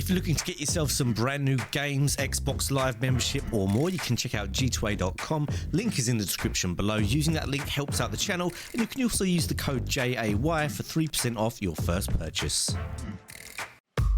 If you're looking to get yourself some brand new games, Xbox Live membership or more, you can check out g2a.com. Link is in the description below. Using that link helps out the channel, and you can also use the code JAY for 3% off your first purchase.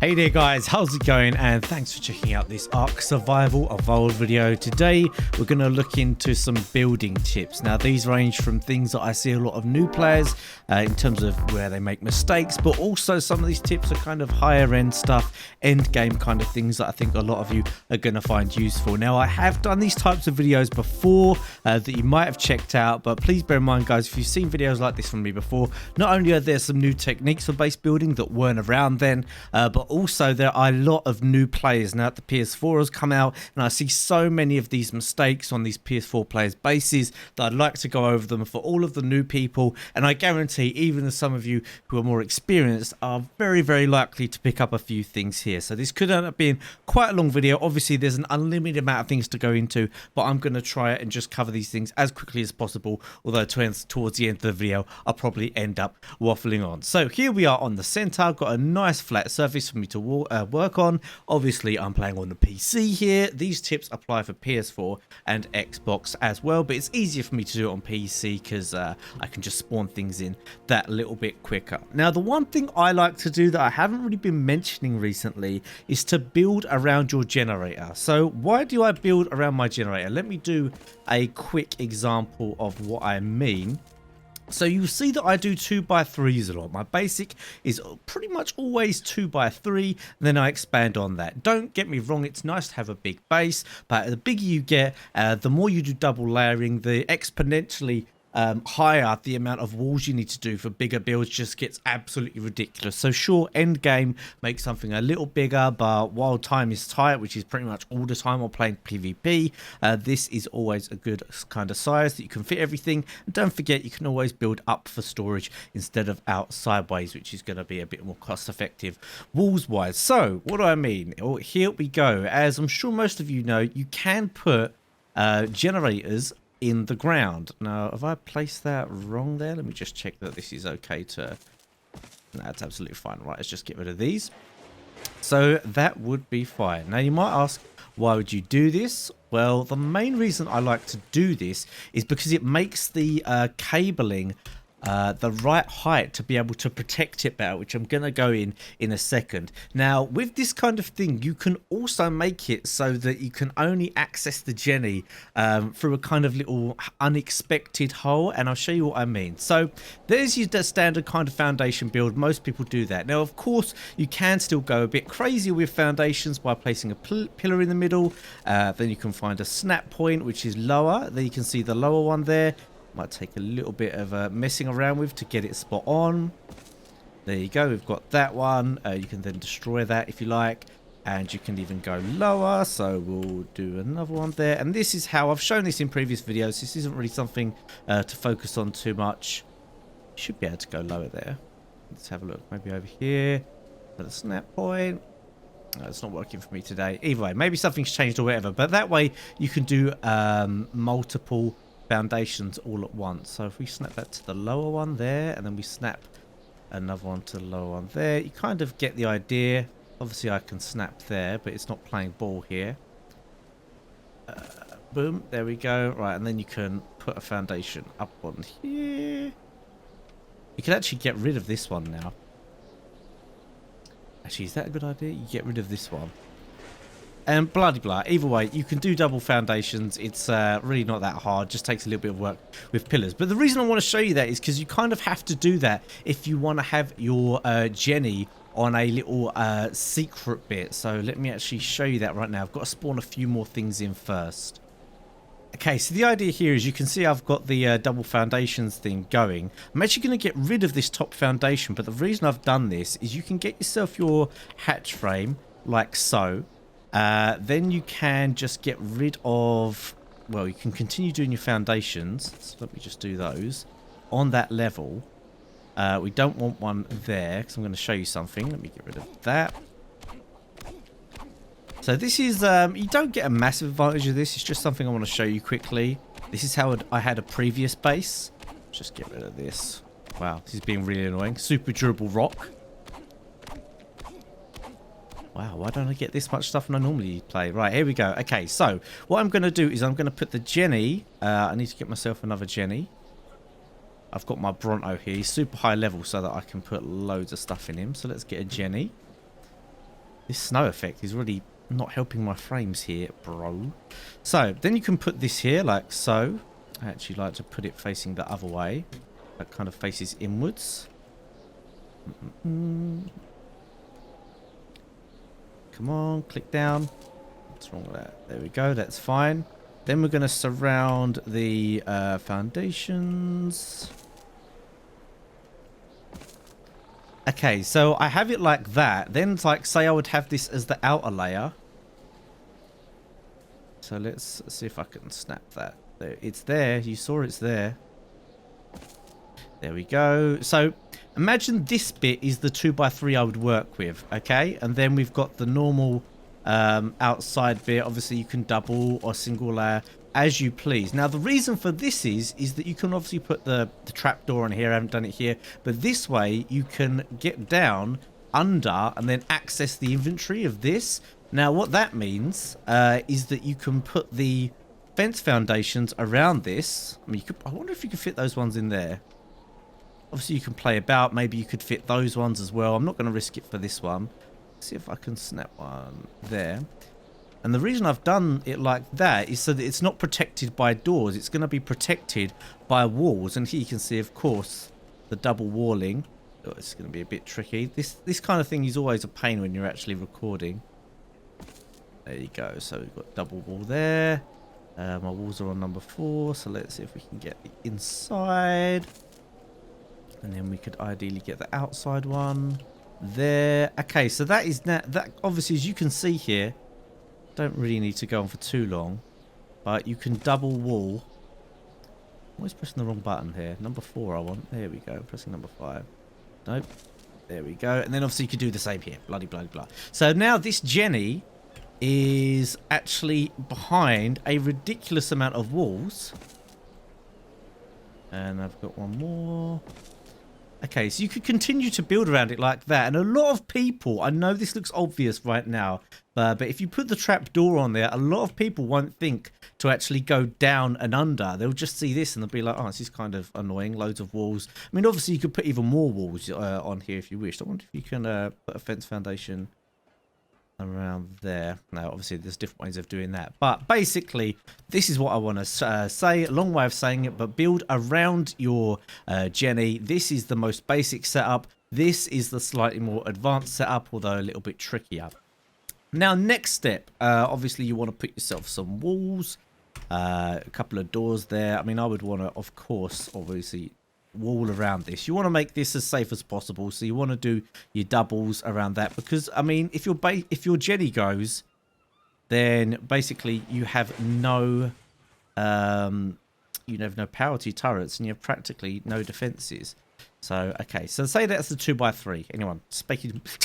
Hey there guys, how's it going? And thanks for checking out this Ark Survival Evolved video. Today we're going to look into some building tips. Now these range from things that I see a lot of new players in terms of where they make mistakes, but also some of these tips are kind of higher end stuff, end game kind of things that I think a lot of you are going to find useful. Now I have done these types of videos before that you might have checked out, but please bear in mind guys, if you've seen videos like this from me before, not only are there some new techniques for base building that weren't around then, but also there are a lot of new players now that the PS4 has come out, and I see so many of these mistakes on these PS4 players bases that I'd like to go over them for all of the new people. And I guarantee even some of you who are more experienced are very likely to pick up a few things here. So this could end up being quite a long video. Obviously there's an unlimited amount of things to go into, but I'm going to try and just cover these things as quickly as possible, although towards the end of the video I'll probably end up waffling on. So here we are on the center. I've got a nice flat surface for me to work on. Obviously I'm playing on the PC here. These tips apply for PS4 and Xbox as well, but it's easier for me to do it on PC because I can just spawn things in that little bit quicker. Now the one thing I like to do that I haven't really been mentioning recently is to build around your generator. So why do I build around my generator? Let me do a quick example of what I mean. So you see that I do 2x3s a lot. My basic is pretty much always 2x3, and then I expand on that. Don't get me wrong, it's nice to have a big base, but the bigger you get, the more you do double layering, the exponentially higher the amount of walls you need to do for bigger builds just gets absolutely ridiculous. So sure, end game makes something a little bigger, but while time is tight, which is pretty much all the time while playing PvP, this is always a good kind of size that you can fit everything. And don't forget, you can always build up for storage instead of out sideways, which is going to be a bit more cost effective walls wise. So what do I mean? Well, here we go. As I'm sure most of you know, you can put generators in the ground. Now, have I placed that wrong there? Let me just check that this is okay to... No, that's absolutely fine. Right, let's just get rid of these. So that would be fine. Now, you might ask, why would you do this? Well, the main reason I like to do this is because it makes the cabling the right height to be able to protect it better, which I'm going to go in a second. Now with this kind of thing, you can also make it so that you can only access the Jenny through a kind of little unexpected hole, and I'll show you what I mean. So there's your standard kind of foundation build. Most people do that. Now of course you can still go a bit crazy with foundations by placing a pillar in the middle. Then you can find a snap point which is lower. There you can see the lower one there. Might take a little bit of messing around with to get it spot on. There you go, we've got that one. You can then destroy that if you like, and you can even go lower. So we'll do another one there, and this is how I've shown this in previous videos. This isn't really something to focus on too much. You should be able to go lower there. Let's have a look, maybe over here at a snap point. No, it's not working for me today. Either way, maybe something's changed or whatever, but that way you can do multiple foundations all at once. So if we snap that to the lower one there, and then we snap another one to the lower one there, you kind of get the idea. Obviously I can snap there, but it's not playing ball here. Boom, there we go. Right, and then you can put a foundation up on here. You can actually get rid of this one now. Actually, is that a good idea? You get rid of this one. And blah. Either way, you can do double foundations. It's really not that hard. Just takes a little bit of work with pillars. But the reason I want to show you that is because you kind of have to do that if you want to have your Jenny on a little secret bit. So let me actually show you that right now. I've got to spawn a few more things in first. Okay, so the idea here is you can see I've got the double foundations thing going. I'm actually going to get rid of this top foundation, but the reason I've done this is you can get yourself your hatch frame like so. Then you can just get rid of, well, you can continue doing your foundations. So let me just do those on that level. We don't want one there because I'm going to show you something. Let me get rid of that. So this is, you don't get a massive advantage of this. It's just something I want to show you quickly. This is how I had a previous base. Just get rid of this. Wow, this is being really annoying. Super durable rock. Wow, why don't I get this much stuff when I normally play? Right, here we go. Okay, so what I'm going to do is I'm going to put the Jenny. I need to get myself another Jenny. I've got my Bronto here. He's super high level so that I can put loads of stuff in him. So let's get a Jenny. This snow effect is really not helping my frames here, bro. So then you can put this here like so. I actually like to put it facing the other way. That kind of faces inwards. Come on, click down. What's wrong with that? There we go, that's fine. Then we're going to surround the foundations. Okay, so I have it like that. Then it's like, say I would have this as the outer layer. So let's see if I can snap that. There, it's there. You saw it's there. There we go. So imagine this bit is the 2x3 I would work with, okay? And then we've got the normal outside bit. Obviously, you can double or single layer as you please. Now, the reason for this is that you can obviously put the trapdoor on here. I haven't done it here. But this way, you can get down under and then access the inventory of this. Now, what that means is that you can put the fence foundations around this. I mean, I wonder if you could fit those ones in there. Obviously, you can play about. Maybe you could fit those ones as well. I'm not going to risk it for this one. Let's see if I can snap one there. And the reason I've done it like that is so that it's not protected by doors. It's going to be protected by walls. And here you can see, of course, the double walling. Oh, it's going to be a bit tricky. This kind of thing is always a pain when you're actually recording. There you go. So we've got double wall there. My walls are on number 4. So let's see if we can get the inside. And then we could ideally get the outside one there. Okay, so that is that. Obviously, as you can see here, don't really need to go on for too long, but you can double wall. I'm always pressing the wrong button here. Number 4 I want. There we go. Pressing number 5. Nope. There we go. And then obviously you could do the same here. Bloody blah blah. So now this Jenny is actually behind a ridiculous amount of walls. And I've got one more. Okay, so you could continue to build around it like that. And a lot of people, I know this looks obvious right now, but if you put the trap door on there, a lot of people won't think to actually go down and under. They'll just see this and they'll be like, oh, this is kind of annoying. Loads of walls. I mean, obviously, you could put even more walls on here if you wished. I wonder if you can put a fence foundation around there. Now, obviously, there's different ways of doing that. But basically, this is what I want to say. A long way of saying it, but build around your Jenny. This is the most basic setup. This is the slightly more advanced setup, although a little bit trickier. Now, next step, obviously, you want to put yourself some walls, a couple of doors there. I mean, I would want to, of course, obviously, wall around this. You want to make this as safe as possible, so you want to do your doubles around that, because I mean, if your Jenny goes, then basically you have no power to your turrets and you have practically no defenses. So okay, so say that's the 2x3. Anyone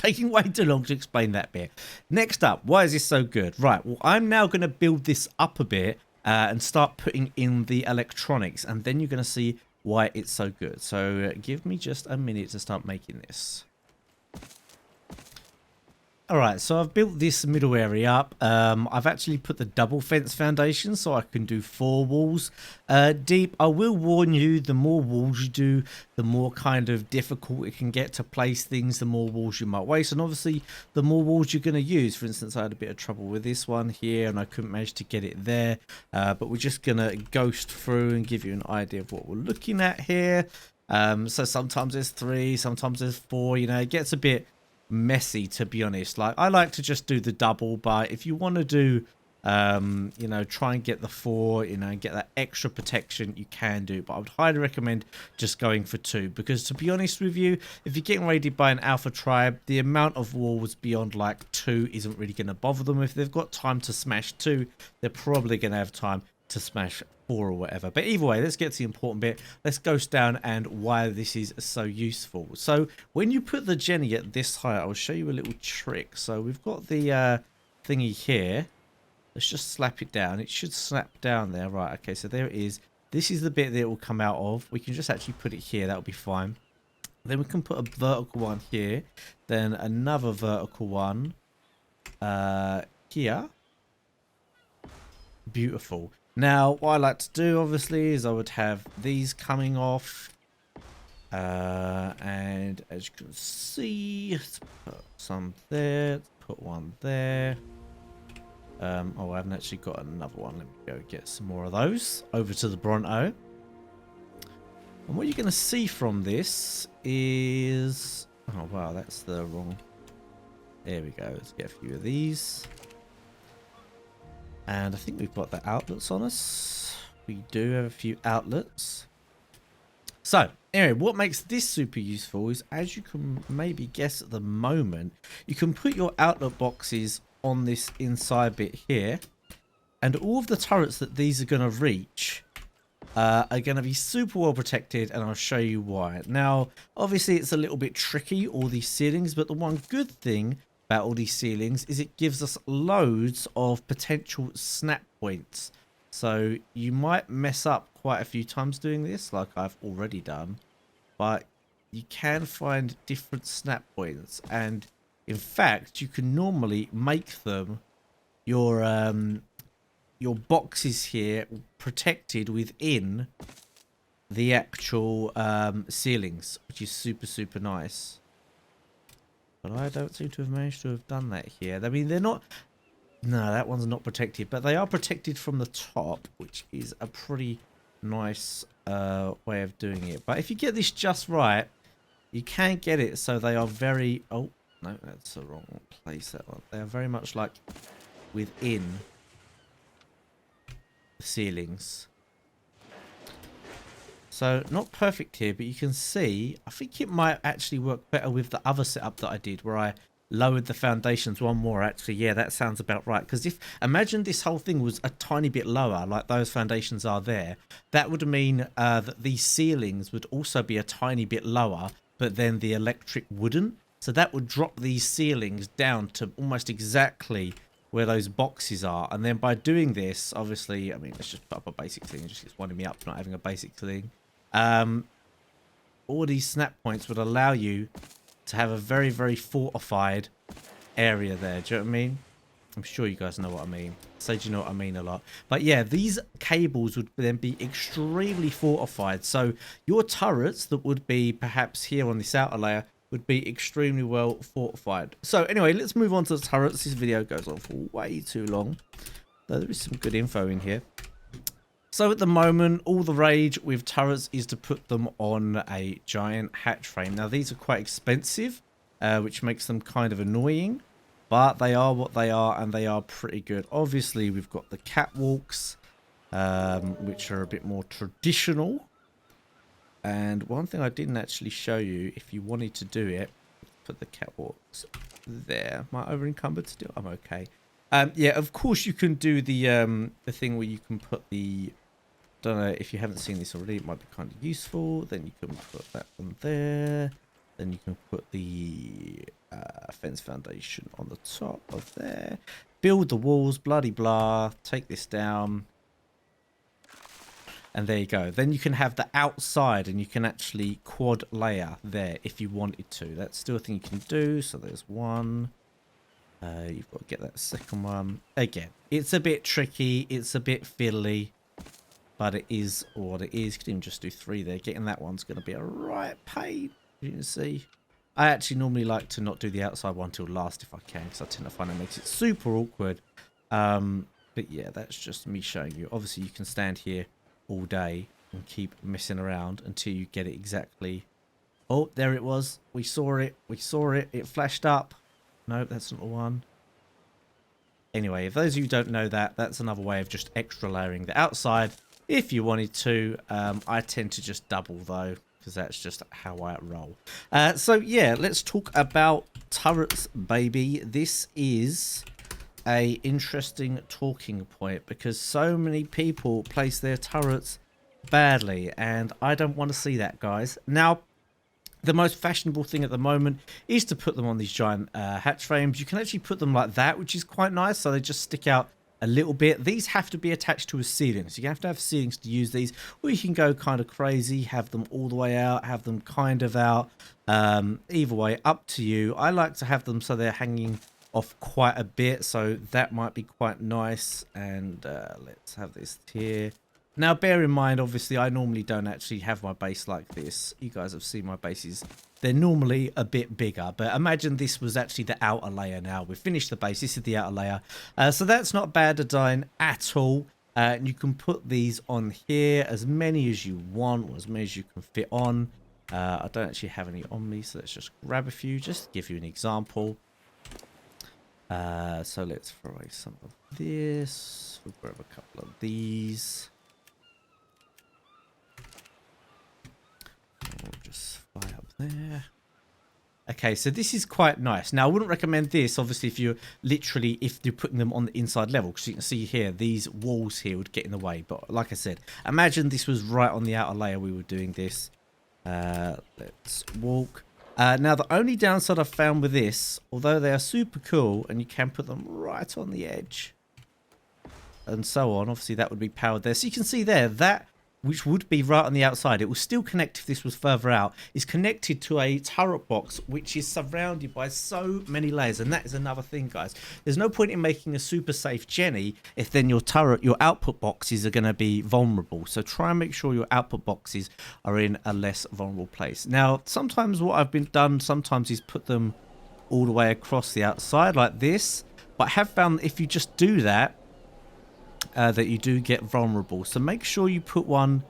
taking way too long to explain that bit. Next up, why is this so good? Right, well, I'm now going to build this up a bit and start putting in the electronics, and then you're going to see why it's so good. So give me just a minute to start making this. Alright, so I've built this middle area up. I've actually put the double fence foundation so I can do 4 walls deep. I will warn you, the more walls you do, the more kind of difficult it can get to place things, the more walls you might waste, and obviously the more walls you're going to use. For instance, I had a bit of trouble with this one here and I couldn't manage to get it there, but we're just going to ghost through and give you an idea of what we're looking at here. So sometimes there's 3, sometimes there's 4, you know, it gets a bit messy, to be honest. Like, I like to just do the double, but if you want to do you know, try and get the 4, you know, and get that extra protection, you can do. But I would highly recommend just going for 2, because to be honest with you, if you're getting raided by an alpha tribe, the amount of walls beyond like 2 isn't really going to bother them. If they've got time to smash 2, they're probably going to have time to smash 4 or whatever. But either way, let's get to the important bit. Let's ghost down and why this is so useful. So when you put the Jenny at this height, I'll show you a little trick. So we've got the thingy here. Let's just slap it down. It should snap down there. Right, okay, so there it is. This is the bit that it will come out of. We can just actually put it here. That'll be fine. Then we can put a vertical one here. Then another vertical one here. Beautiful. Now, what I like to do, obviously, is I would have these coming off. And as you can see, let's put some there. Let's put one there. Oh, I haven't actually got another one. Let me go get some more of those. Over to the Bronto. And what you're going to see from this is... Oh, wow, that's the wrong... There we go. Let's get a few of these. And I think we've got the outlets on us. We do have a few outlets. So, anyway, what makes this super useful is, as you can maybe guess at the moment, you can put your outlet boxes on this inside bit here. And all of the turrets that these are going to reach are going to be super well protected, and I'll show you why. Now, obviously, it's a little bit tricky, all these ceilings, but the one good thing about all these ceilings is it gives us loads of potential snap points. So you might mess up quite a few times doing this, like I've already done, but you can find different snap points, and in fact you can normally make them your boxes here protected within the actual ceilings, which is super nice. But I don't seem to have managed to have done that here. I mean, they're not... No, that one's not protected, but they are protected from the top, which is a pretty nice way of doing it. But if you get this just right, you can get it so they are very... Oh, no, that's the wrong place, that one. They are very much like within the ceilings. So, not perfect here, but you can see, I think it might actually work better with the other setup that I did, where I lowered the foundations one more. Actually, yeah, that sounds about right. Because if, imagine this whole thing was a tiny bit lower, like those foundations are there, that would mean that these ceilings would also be a tiny bit lower, but then the electric wouldn't. So that would drop these ceilings down to almost exactly where those boxes are. And then by doing this, obviously, I mean, let's just put up a basic thing. It just gets winding me up for not having a basic thing. All these snap points would allow you to have a very fortified area there. Do you know what I mean? I'm sure you guys know what I mean. Say, do you know what I mean a lot? But yeah, these cables would then be extremely fortified. So your turrets that would be perhaps here on this outer layer would be extremely well fortified. So anyway, let's move on to the turrets. This video goes on for way too long, though there is some good info in here. So at the moment, all the rage with turrets is to put them on a giant hatch frame. Now these are quite expensive, which makes them kind of annoying, but they are what they are, and they are pretty good. Obviously, we've got the catwalks, which are a bit more traditional. And one thing I didn't actually show you, if you wanted to do it, put the catwalks there. Am I over encumbered still? I'm okay. Yeah, of course you can do the thing where you can put the... Don't know if you haven't seen this already, it might be kind of useful. Then you can put that one there. Then you can put the fence foundation on the top of there. Build the walls, bloody blah. Take this down. And there you go. Then you can have the outside, and you can actually quad layer there if you wanted to. That's still a thing you can do. So there's one. You've got to get that second one. Again, it's a bit tricky. It's a bit fiddly. But it is what it is. You can even just do 3 there. Getting that one's going to be a right pain. You can see. I actually normally like to not do the outside one till last if I can, because I tend to find it makes it super awkward. But yeah, that's just me showing you. Obviously, you can stand here all day and keep messing around until you get it exactly. Oh, there it was. We saw it. We saw it. It flashed up. No, that's not the one. Anyway, if those of you who don't know that, that's another way of just extra layering the outside. If you wanted to, I tend to just double though, because that's just how I roll. So yeah, let's talk about turrets, baby. This is a interesting talking point because so many people place their turrets badly, and I don't want to see that, guys. Now, the most fashionable thing at the moment is to put them on these giant hatch frames. You can actually put them like that, which is quite nice, so they just stick out a little bit. These have to be attached to a ceiling, so you have to have ceilings to use these, or you can go kind of crazy, have them all the way out, have them kind of out. Either way, up to you. I like to have them so they're hanging off quite a bit, so that might be quite nice. And let's have this here. Now, bear in mind, obviously, I normally don't actually have my base like this. You guys have seen my bases. They're normally a bit bigger, but imagine this was actually the outer layer now. We've finished the base. This is the outer layer. So that's not bad design at all. And you can put these on here, as many as you want, or as many as you can fit on. I don't actually have any on me, so let's just grab a few, just to give you an example. So let's throw away some of this. We'll grab a couple of these. We'll just fly up there. Okay, so this is quite nice. Now, I wouldn't recommend this, obviously, if you're putting them on the inside level, because you can see here, these walls here would get in the way. But like I said, imagine this was right on the outer layer we were doing this. Let's walk. Now, the only downside I've found with this, although they are super cool, and you can put them right on the edge, and so on, obviously that would be powered there. So you can see there, that which would be right on the outside, it will still connect if this was further out, is connected to a turret box which is surrounded by so many layers. And that is another thing, guys. There's no point in making a super safe Jenny if then your output boxes are going to be vulnerable. So try and make sure your output boxes are in a less vulnerable place. Now, sometimes what I've been done sometimes is put them all the way across the outside like this, but I have found that if you just do that, that you do get vulnerable. So make sure you put one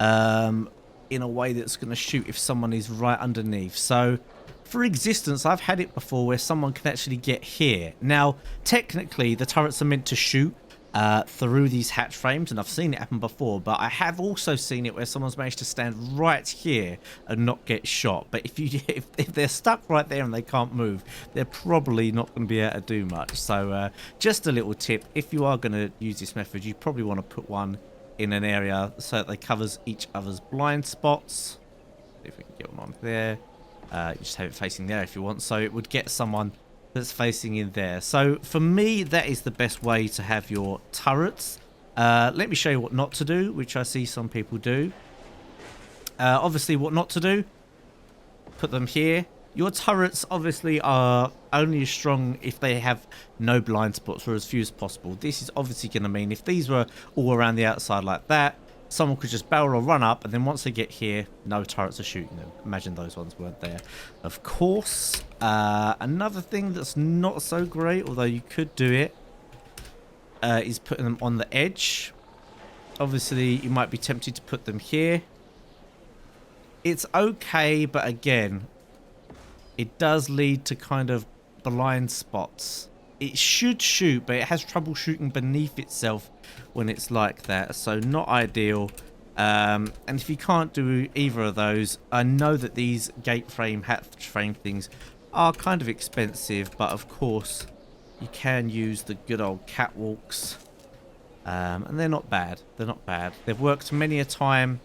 in a way that's going to shoot if someone is right underneath. So for existence, I've had it before where someone can actually get here. Now, technically, the turrets are meant to shoot through these hatch frames, and I've seen it happen before, but I have also seen it where someone's managed to stand right here and not get shot. But if they're stuck right there and they can't move, they're probably not going to be able to do much. So just a little tip, if you are going to use this method, you probably want to put one in an area so that they covers each other's blind spots. See if we can get one on there. You just have it facing there if you want, so it would get someone that's facing in there. So for me, that is the best way to have your turrets. Let me show you what not to do, which I see some people do. Obviously, what not to do, put them here. Your turrets obviously are only as strong if they have no blind spots, or as few as possible. This is obviously going to mean if these were all around the outside like that, someone could just barrel or run up, and then once they get here, no turrets are shooting them. Imagine those ones weren't there. Of course, another thing that's not so great, although you could do it, is putting them on the edge. Obviously, you might be tempted to put them here. It's okay, but again, it does lead to kind of blind spots. It should shoot, but it has trouble shooting beneath itself when it's like that, so not ideal. And if you can't do either of those, I know that these gate frame, hatch frame things are kind of expensive, but of course you can use the good old catwalks, and they're not bad. They're not bad. They've worked many a time,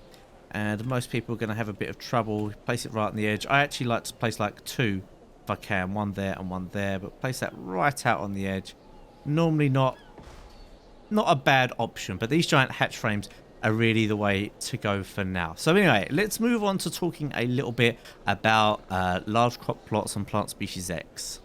and most people are going to have a bit of trouble. Place it right on the edge. I actually like to place like two if I can, one there and one there, but place that right out on the edge. Normally not a bad option, but these giant hatch frames are really the way to go for now. So anyway, let's move on to talking a little bit about large crop plots and plant species X.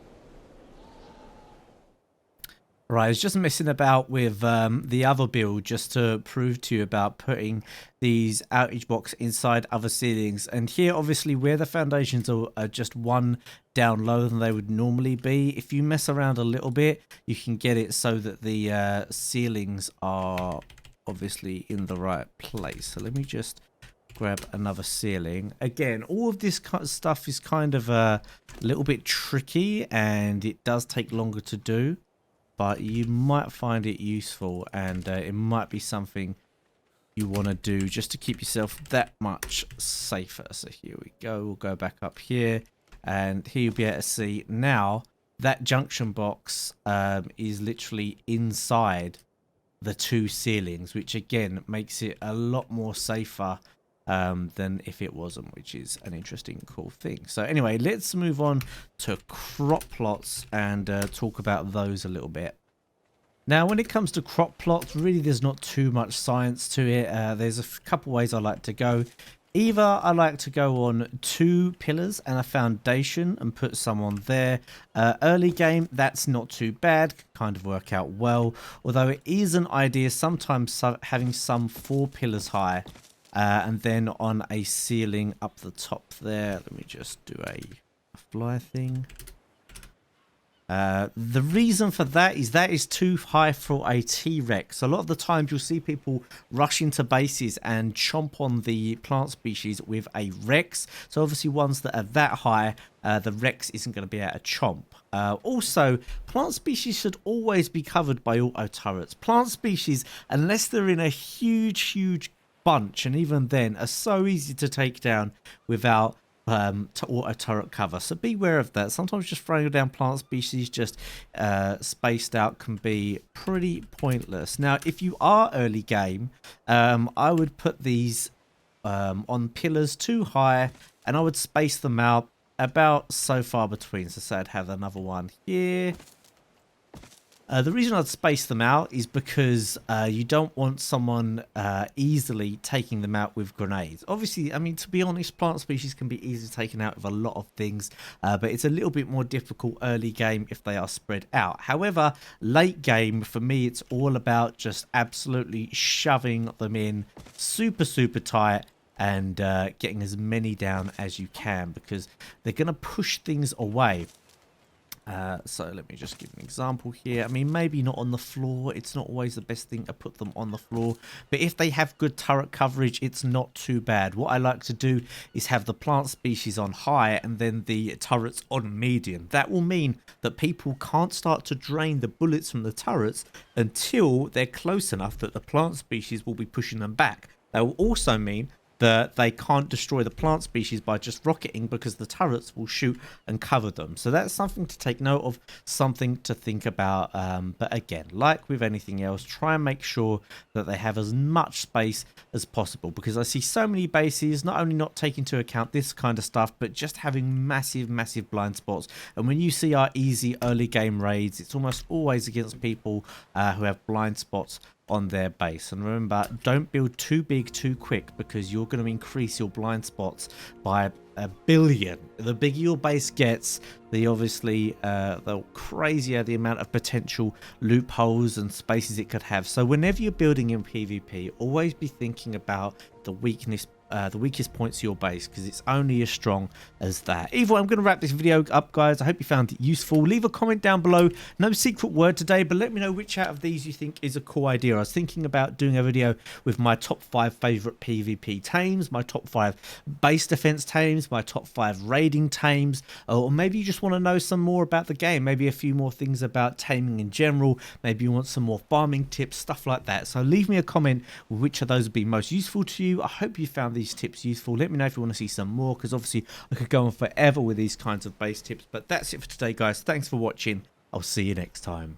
Right, I was just messing about with the other build just to prove to you about putting these outage box inside other ceilings. And here, obviously, where the foundations are just one down lower than they would normally be, if you mess around a little bit, you can get it so that the ceilings are obviously in the right place. So let me just grab another ceiling. Again, all of this kind of stuff is kind of a little bit tricky, and it does take longer to do. But you might find it useful, and it might be something you want to do just to keep yourself that much safer. So here we go. We'll go back up here, and here you'll be able to see now that junction box is literally inside the two ceilings, which again makes it a lot more safer than if it wasn't, which is an interesting, cool thing. So anyway, let's move on to crop plots and talk about those a little bit. Now, when it comes to crop plots, really there's not too much science to it. There's a couple ways I like to go. Either I like to go on 2 pillars and a foundation and put some on there. Early game, that's not too bad, can kind of work out well. Although it is an idea sometimes having some 4 pillars high and then on a ceiling up the top there. Let me just do a fly thing. The reason for that is too high for a T-Rex. A lot of the times you'll see people rush into bases and chomp on the plant species with a Rex. So obviously ones that are that high, the Rex isn't going to be able to chomp. Also, plant species should always be covered by auto turrets. Plant species, unless they're in a huge bunch, and even then, are so easy to take down without to auto turret cover, so beware of that. Sometimes just throwing down plant species just spaced out can be pretty pointless. Now if you are early game, I would put these on pillars too high and I would space them out about so far between. So say I'd have another one here. The reason I'd space them out is because you don't want someone easily taking them out with grenades. Obviously, I mean, to be honest, plant species can be easily taken out with a lot of things, but it's a little bit more difficult early game if they are spread out. However, late game, for me, it's all about just absolutely shoving them in super tight and getting as many down as you can, because they're going to push things away. So let me just give an example here. I mean, maybe not on the floor. It's not always the best thing to put them on the floor. But if they have good turret coverage, it's not too bad. What I like to do is have the plant species on high and then the turrets on medium. That will mean that people can't start to drain the bullets from the turrets until they're close enough that the plant species will be pushing them back. That will also mean that they can't destroy the plant species by just rocketing, because the turrets will shoot and cover them. So that's something to take note of, something to think about. But again, like with anything else, try and make sure that they have as much space as possible, because I see so many bases not only not taking into account this kind of stuff, but just having massive blind spots. And when you see our easy early game raids, it's almost always against people who have blind spots on their base. And remember, don't build too big too quick, because you're going to increase your blind spots by 1 billion. The bigger your base gets, the obviously the crazier the amount of potential loopholes and spaces it could have. So whenever you're building in PvP, always be thinking about the weakest points of your base, because it's only as strong as that. Either way, I'm going to wrap this video up, guys. I hope you found it useful. Leave a comment down below. No secret word today, but let me know which out of these you think is a cool idea. I was thinking about doing a video with my top 5 favorite PvP tames, my top 5 base defense tames, my top 5 raiding tames, or maybe you just want to know some more about the game, maybe a few more things about taming in general, maybe you want some more farming tips, stuff like that. So leave me a comment with which of those would be most useful to you. I hope you found these tips useful. Let me know if you want to see some more, because obviously I could go on forever with these kinds of base tips. But that's it for today, guys. Thanks for watching. I'll see you next time.